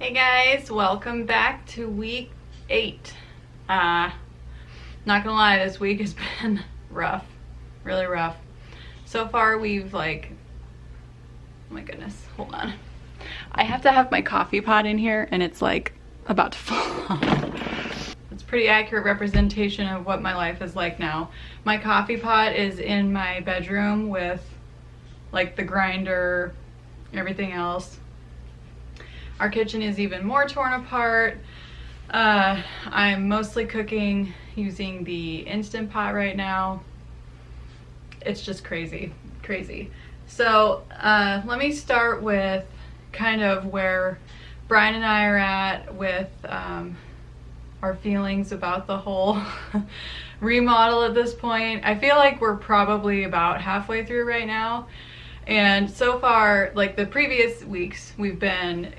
Hey guys, welcome back to week 8. Not gonna lie, this week has been rough, really rough. So far we've oh my goodness, hold on. I have to have my coffee pot in here and it's like about to fall off. It's a pretty accurate representation of what my life is like now. My coffee pot is in my bedroom with like the grinder, everything else. Our kitchen is even more torn apart. I'm mostly cooking using the Instant Pot right now. It's just crazy, crazy. So let me start with kind of where Brian and I are at with our feelings about the whole remodel at this point. I feel like we're probably about halfway through right now. And so far, like the previous weeks, we've been,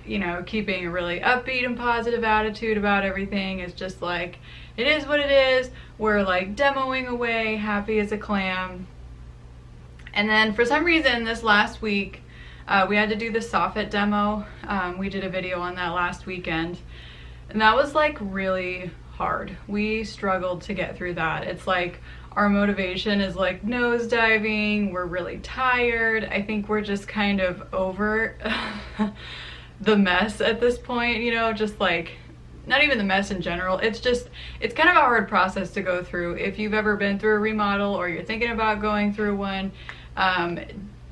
keeping a really upbeat and positive attitude about everything. It's just like, it is what it is. We're like demoing away, happy as a clam. And then for some reason this last week, we had to do the soffit demo. We did a video on that last weekend. And that was like really hard. We struggled to get through that. It's like, our motivation is like nosediving. We're really tired. I think we're just kind of over the mess at this point, just like, not even the mess in general. It's kind of a hard process to go through. If you've ever been through a remodel or you're thinking about going through one,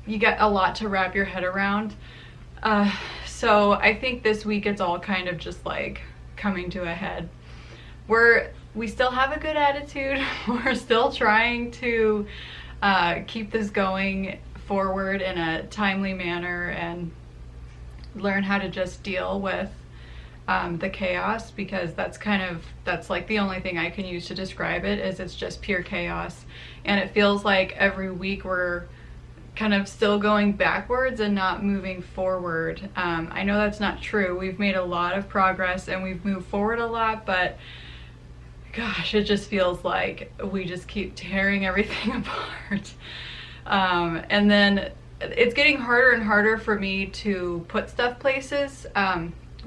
you get a lot to wrap your head around. So I think this week it's all kind of just like coming to a head. We still have a good attitude. We're still trying to keep this going forward in a timely manner and learn how to just deal with the chaos, because that's like the only thing I can use to describe it, is it's just pure chaos. And it feels like every week we're kind of still going backwards and not moving forward. I know that's not true. We've made a lot of progress and we've moved forward a lot, but gosh, it just feels like we just keep tearing everything apart. And then it's getting harder and harder for me to put stuff places.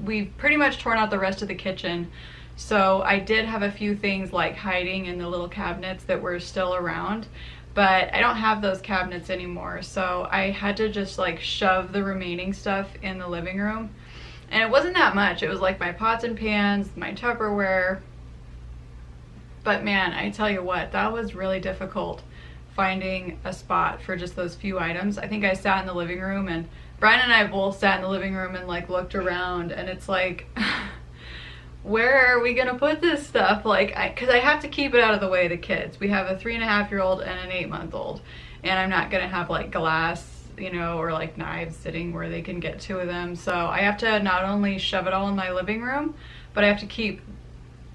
We've pretty much torn out the rest of the kitchen. So I did have a few things like hiding in the little cabinets that were still around, but I don't have those cabinets anymore. So I had to just like shove the remaining stuff in the living room. And it wasn't that much. It was like my pots and pans, my Tupperware. But man, I tell you what, that was really difficult finding a spot for just those few items. I think I sat in the living room, and Brian and I both sat in the living room and like looked around, and it's like, where are we gonna put this stuff? Like, cause I have to keep it out of the way of the kids. We have a 3.5-year-old and an 8-month-old, and I'm not gonna have like glass, or like knives sitting where they can get two of them. So I have to not only shove it all in my living room, but I have to keep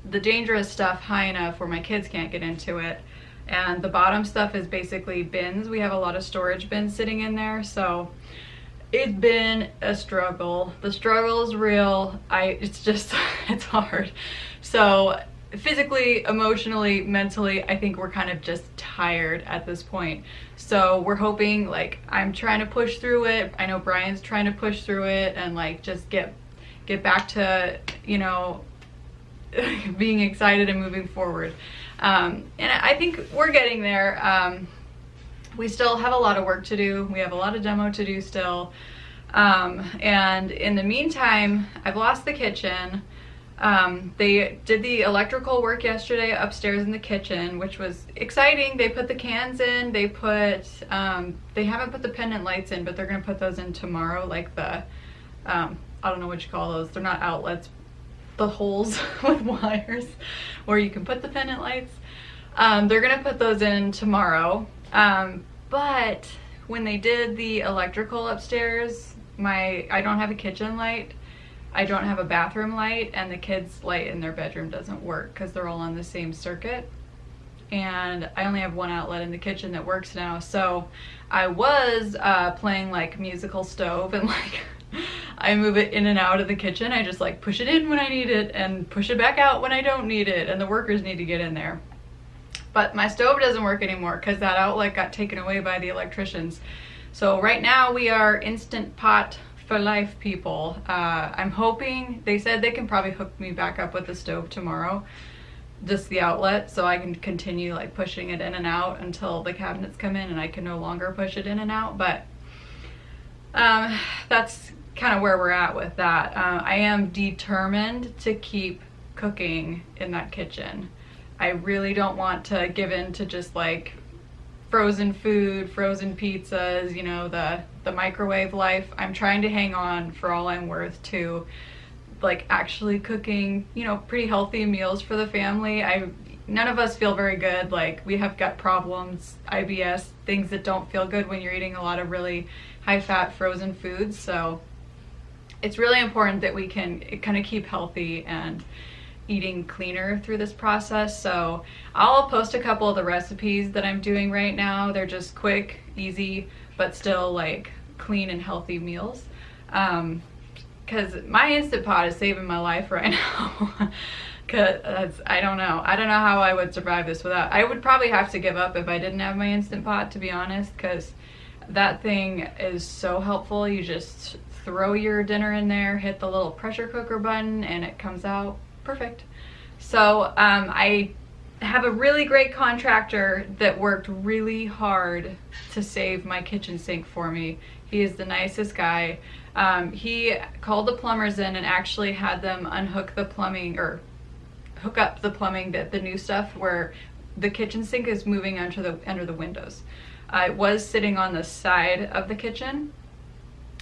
the dangerous stuff high enough where my kids can't get into it. And the bottom stuff is basically bins. We have a lot of storage bins sitting in there, so it's been a struggle. The struggle is real. It's hard. So physically, emotionally, mentally, I think we're kind of just tired at this point. So we're hoping, like, I'm trying to push through it. I know Brian's trying to push through it and like just get back to, being excited and moving forward. And I think we're getting there. We still have a lot of work to do. We have a lot of demo to do still. And in the meantime, I've lost the kitchen. They did the electrical work yesterday upstairs in the kitchen, which was exciting. They put the cans in, they haven't put the pendant lights in, but they're gonna put those in tomorrow, like the, I don't know what you call those. They're not outlets, the holes with wires where you can put the pendant lights. They're gonna put those in tomorrow. But when they did the electrical upstairs, I don't have a kitchen light, I don't have a bathroom light, and the kids' light in their bedroom doesn't work because they're all on the same circuit. And I only have one outlet in the kitchen that works now. So I was playing like musical stove, and like I move it in and out of the kitchen. I just like push it in when I need it and push it back out when I don't need it, and the workers need to get in there. But my stove doesn't work anymore because that outlet got taken away by the electricians. So right now we are Instant Pot for life, people. I'm hoping, they said they can probably hook me back up with the stove tomorrow, just the outlet, so I can continue like pushing it in and out until the cabinets come in and I can no longer push it in and out. But that's kind of where we're at with that. I am determined to keep cooking in that kitchen. I really don't want to give in to just like frozen food, frozen pizzas, you know, the microwave life. I'm trying to hang on for all I'm worth to like actually cooking, you know, pretty healthy meals for the family. None of us feel very good. Like, we have gut problems, IBS, things that don't feel good when you're eating a lot of really high fat frozen foods. So it's really important that we can kind of keep healthy and eating cleaner through this process. So I'll post a couple of the recipes that I'm doing right now. They're just quick, easy, but still like clean and healthy meals. Because my Instant Pot is saving my life right now. Because I don't know how I would survive this without. I would probably have to give up if I didn't have my Instant Pot, to be honest, because that thing is so helpful. You just throw your dinner in there, hit the little pressure cooker button, and it comes out perfect. So I have a really great contractor that worked really hard to save my kitchen sink for me. He is the nicest guy. He called the plumbers in and actually had them unhook the plumbing, or hook up the plumbing, the new stuff where the kitchen sink is moving under the windows. It was sitting on the side of the kitchen.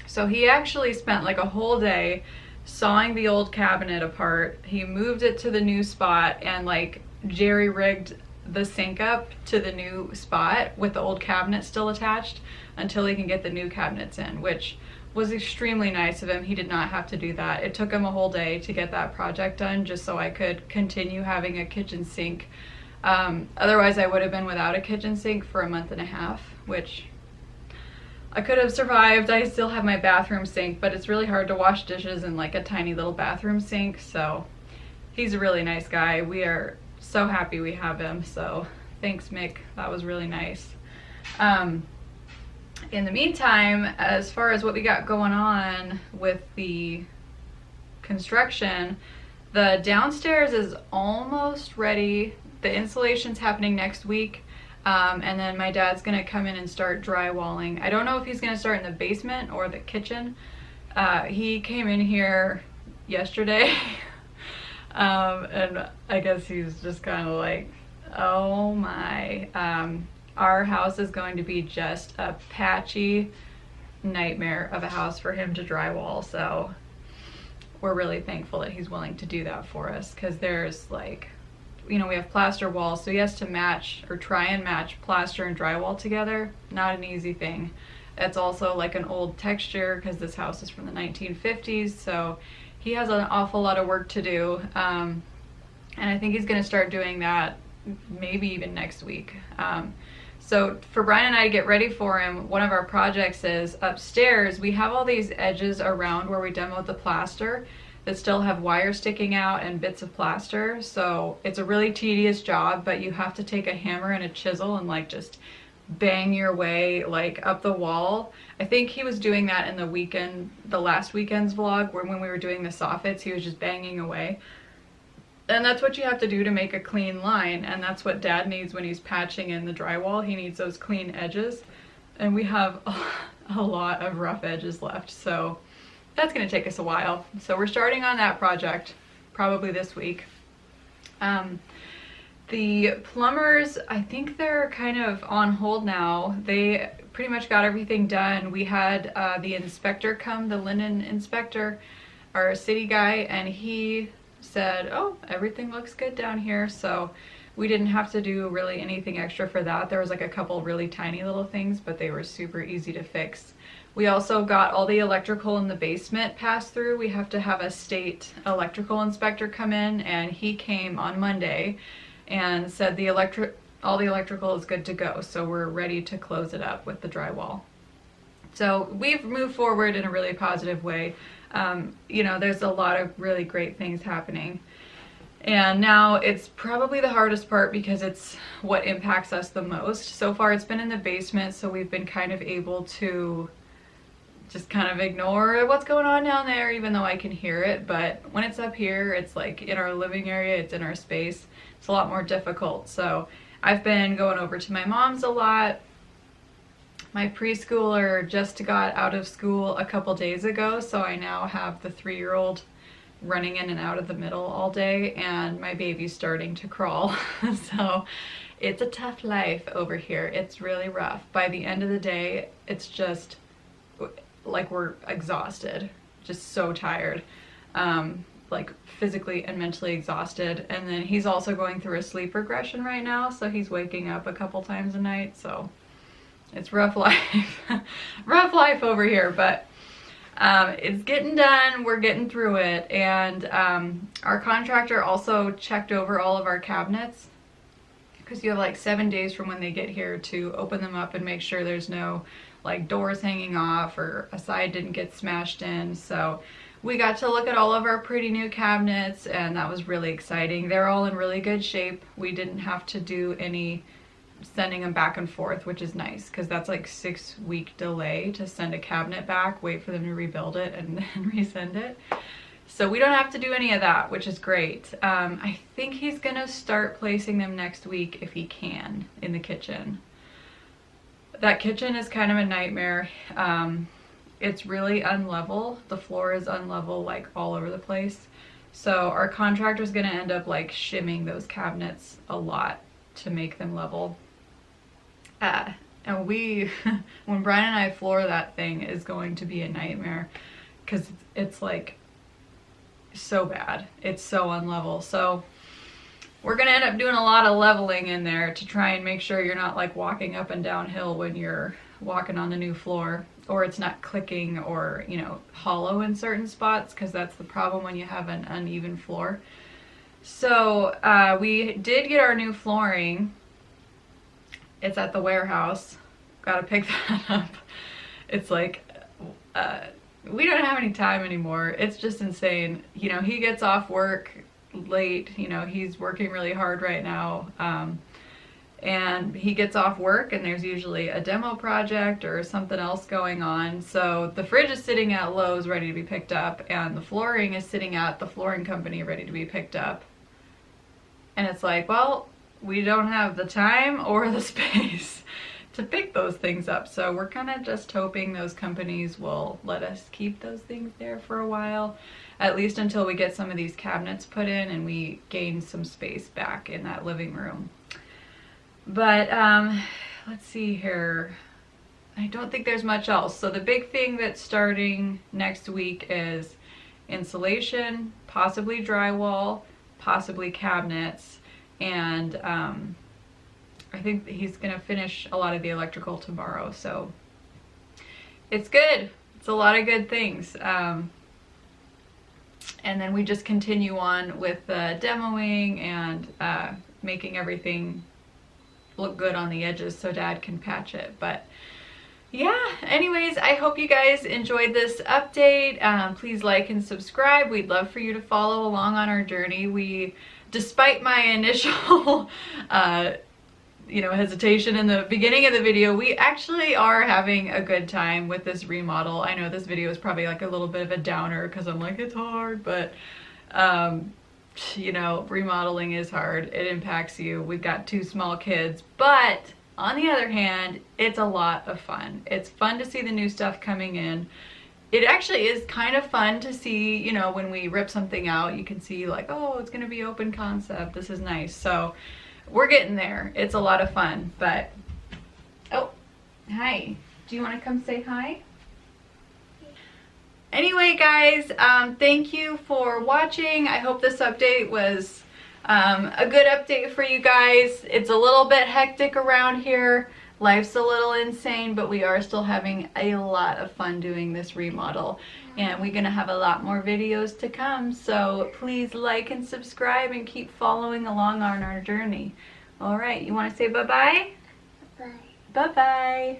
So he actually spent like a whole day sawing the old cabinet apart. He moved it to the new spot and like jerry-rigged the sink up to the new spot with the old cabinet still attached until he can get the new cabinets in, which was extremely nice of him. He did not have to do that. It took him a whole day to get that project done just so I could continue having a kitchen sink. Otherwise I would have been without a kitchen sink for a month and a half, which I could have survived. I still have my bathroom sink, but it's really hard to wash dishes in like a tiny little bathroom sink. So he's a really nice guy. We are so happy we have him. So thanks, Mick. That was really nice. In the meantime, as far as what we got going on with the construction, the downstairs is almost ready. The installation's happening next week. And then my dad's gonna come in and start drywalling. I don't know if he's gonna start in the basement or the kitchen. He came in here yesterday and I guess he's just kind of like, oh my, our house is going to be just a patchy nightmare of a house for him to drywall. So we're really thankful that he's willing to do that for us, because there's like, you know, we have plaster walls, so he has to match or try and match plaster and drywall together. Not an easy thing. It's also like an old texture because this house is from the 1950s, so he has an awful lot of work to do. And I think he's going to start doing that maybe even next week. So for Brian and I to get ready for him, one of our projects is upstairs. We have all these edges around where we demoed the plaster that still have wire sticking out and bits of plaster. So it's a really tedious job, but you have to take a hammer and a chisel and like just bang your way like up the wall. I think he was doing that in the last weekend's vlog, where when we were doing the soffits, he was just banging away. And that's what you have to do to make a clean line, and that's what Dad needs when he's patching in the drywall. He needs those clean edges, and we have a lot of rough edges left, so that's going to take us a while. So we're starting on that project probably this week. The plumbers, I think they're kind of on hold now. They pretty much got everything done. We had the inspector come, the linen inspector, our city guy, and he said, oh, everything looks good down here. So we didn't have to do really anything extra for that. There was like a couple really tiny little things, but they were super easy to fix. We also got all the electrical in the basement passed through. We have to have a state electrical inspector come in, and he came on Monday and said all the electrical is good to go. So we're ready to close it up with the drywall. So we've moved forward in a really positive way. You know, there's a lot of really great things happening. And now it's probably the hardest part because it's what impacts us the most. So far it's been in the basement, so we've been kind of able to just kind of ignore what's going on down there, even though I can hear it. But when it's up here, it's like in our living area, it's in our space. It's a lot more difficult. So I've been going over to my mom's a lot. My preschooler just got out of school a couple days ago, so I now have the 3-year-old running in and out of the middle all day, and my baby's starting to crawl. So it's a tough life over here. It's really rough. By the end of the day, it's just like we're exhausted, just so tired, like physically and mentally exhausted. And then he's also going through a sleep regression right now, so he's waking up a couple times a night, so it's rough life. Rough life over here, but it's getting done. We're getting through it. And our contractor also checked over all of our cabinets, because you have like 7 days from when they get here to open them up and make sure there's no like doors hanging off or a side didn't get smashed in. So we got to look at all of our pretty new cabinets, and that was really exciting. They're all in really good shape. We didn't have to do any sending them back and forth, which is nice, because that's like 6-week delay to send a cabinet back, wait for them to rebuild it, and then resend it. So we don't have to do any of that, which is great. I think he's gonna start placing them next week if he can in the kitchen. That kitchen is kind of a nightmare. It's really unlevel. The floor is unlevel like all over the place. So our contractor's gonna end up like shimming those cabinets a lot to make them level. And when Brian and I floor that thing, is going to be a nightmare, because it's like so bad. It's so unlevel. So we're gonna end up doing a lot of leveling in there to try and make sure you're not like walking up and downhill when you're walking on the new floor, or it's not clicking or, you know, hollow in certain spots, because that's the problem when you have an uneven floor. So we did get our new flooring. It's at the warehouse. Gotta pick that up. It's like, we don't have any time anymore. It's just insane. You know, he gets off work late. You know, he's working really hard right now. And he gets off work and there's usually a demo project or something else going on. So the fridge is sitting at Lowe's ready to be picked up, and the flooring is sitting at the flooring company ready to be picked up. And it's like, well, we don't have the time or the space to pick those things up. So we're kind of just hoping those companies will let us keep those things there for a while, at least until we get some of these cabinets put in and we gain some space back in that living room. But let's see here. I don't think there's much else. So the big thing that's starting next week is insulation, possibly drywall, possibly cabinets, and I think he's gonna finish a lot of the electrical tomorrow. So it's good. It's a lot of good things. And then we just continue on with demoing and making everything look good on the edges so Dad can patch it. But yeah, anyways, I hope you guys enjoyed this update. Please like and subscribe. We'd love for you to follow along on our journey. Despite my initial hesitation in the beginning of the video, we actually are having a good time with this remodel. I know this video is probably like a little bit of a downer because I'm like, it's hard, but you know, remodeling is hard. It impacts you. We've got 2 small kids, but on the other hand, it's a lot of fun. It's fun to see the new stuff coming in. It actually is kind of fun to see, you know, when we rip something out, you can see like, oh, it's gonna be open concept. This is nice. So we're getting there. It's a lot of fun, but, oh, hi. Do you wanna come say hi? Anyway, guys, thank you for watching. I hope this update was a good update for you guys. It's a little bit hectic around here. Life's a little insane, but we are still having a lot of fun doing this remodel, and we're gonna have a lot more videos to come. So please like and subscribe and keep following along on our journey. All right, you want to say bye-bye? Bye. Bye-bye.